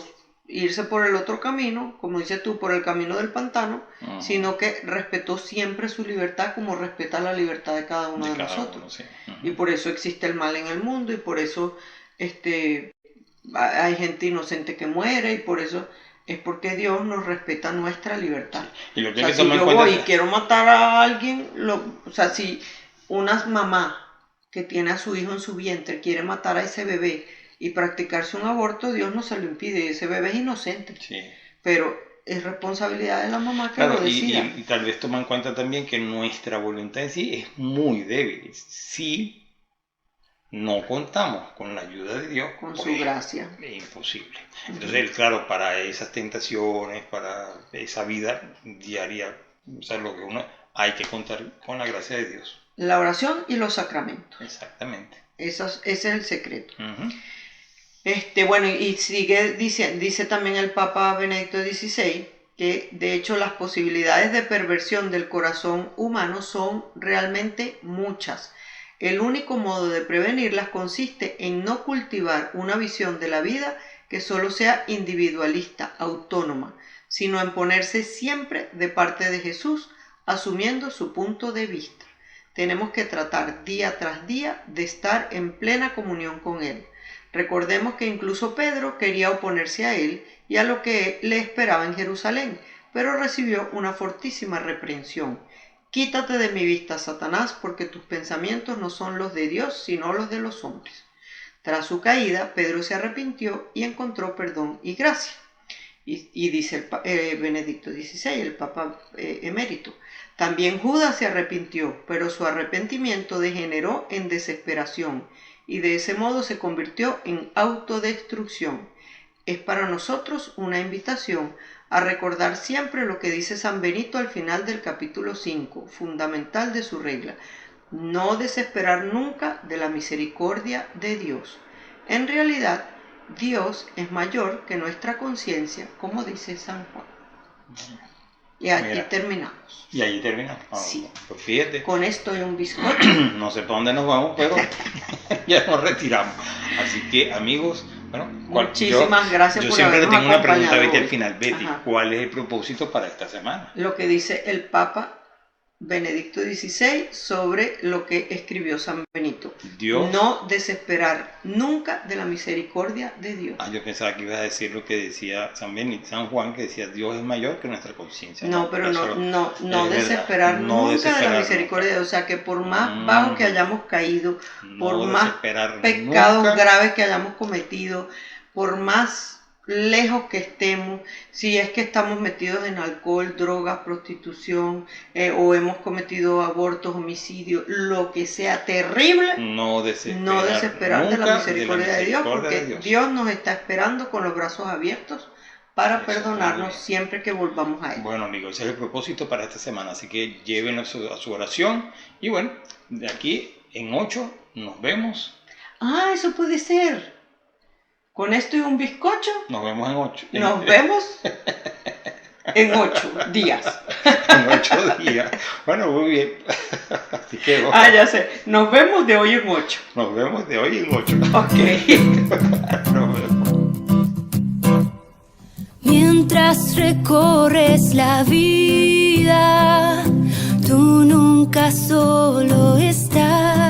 irse por el otro camino, como dices tú, por el camino del pantano, sino que respetó siempre su libertad como respeta la libertad de cada uno de nosotros. Sí. Y por eso existe el mal en el mundo, y por eso hay gente inocente que muere, y por eso es porque Dios nos respeta nuestra libertad. Sí. Y lo que si yo voy y quiero matar a alguien, o sea, si una mamá que tiene a su hijo en su vientre quiere matar a ese bebé y practicarse un aborto, Dios no se lo impide, ese bebé es inocente. Sí. Pero es responsabilidad de la mamá que lo decida. Y tal vez toma en cuenta también que nuestra voluntad en sí es muy débil. Si no contamos con la ayuda de Dios, con su gracia, es imposible. Entonces, claro, para esas tentaciones, para esa vida diaria, o sea, lo que uno hay que contar con la gracia de Dios. La oración y los sacramentos. Exactamente. Ese es el secreto. Bueno, y dice también el Papa Benedicto XVI que de hecho las posibilidades de perversión del corazón humano son realmente muchas. El único modo de prevenirlas consiste en no cultivar una visión de la vida que solo sea individualista, autónoma, sino en ponerse siempre de parte de Jesús, asumiendo su punto de vista. Tenemos que tratar día tras día de estar en plena comunión con Él. Recordemos que incluso Pedro quería oponerse a Él y a lo que le esperaba en Jerusalén, pero recibió una fortísima reprensión. Quítate de mi vista, Satanás, porque tus pensamientos no son los de Dios, sino los de los hombres. Tras su caída, Pedro se arrepintió y encontró perdón y gracia. Y dice Benedicto XVI, el Papa emérito, también Judas se arrepintió, pero su arrepentimiento degeneró en desesperación y de ese modo se convirtió en autodestrucción. Es para nosotros una invitación a recordar siempre lo que dice San Benito al final del capítulo 5, fundamental de su regla: no desesperar nunca de la misericordia de Dios. En realidad, Dios es mayor que nuestra conciencia, como dice San Juan. Y aquí terminamos. Y ahí terminamos. Sí. Pues fíjate. Con esto y un bizcocho. No sé para dónde nos vamos, pero ya nos retiramos. Así que, amigos, bueno, muchísimas gracias por habernos acompañado. Yo siempre le tengo una pregunta a Betty al final. Betty, Ajá. ¿cuál es el propósito para esta semana? Lo que dice el Papa Benedicto XVI sobre lo que escribió San Benito. Dios. No desesperar nunca de la misericordia de Dios. Yo pensaba que ibas a decir lo que decía San Juan, que decía Dios es mayor que nuestra conciencia. No, pero no desesperar nunca de la misericordia de Dios. O sea, que por más bajo que hayamos caído, por más pecados graves que hayamos cometido, por más lejos que estemos, si es que estamos metidos en alcohol, drogas, prostitución, o hemos cometido abortos, homicidios, lo que sea terrible, no desesperar de la misericordia de Dios, porque Dios nos está esperando con los brazos abiertos para perdonarnos siempre que volvamos a Él. Bueno, amigos, ese es el propósito para esta semana, así que llévenlo a su oración y bueno, de aquí en 8 nos vemos. Eso puede ser. Con esto y un bizcocho. Nos vemos en 8. Nos vemos en 8 días. En 8 días. Bueno, muy bien. Así que, ya sé. Nos vemos de hoy en 8. Nos vemos de hoy en 8. Ok. Nos vemos. Mientras recorres la vida, tú nunca solo estás.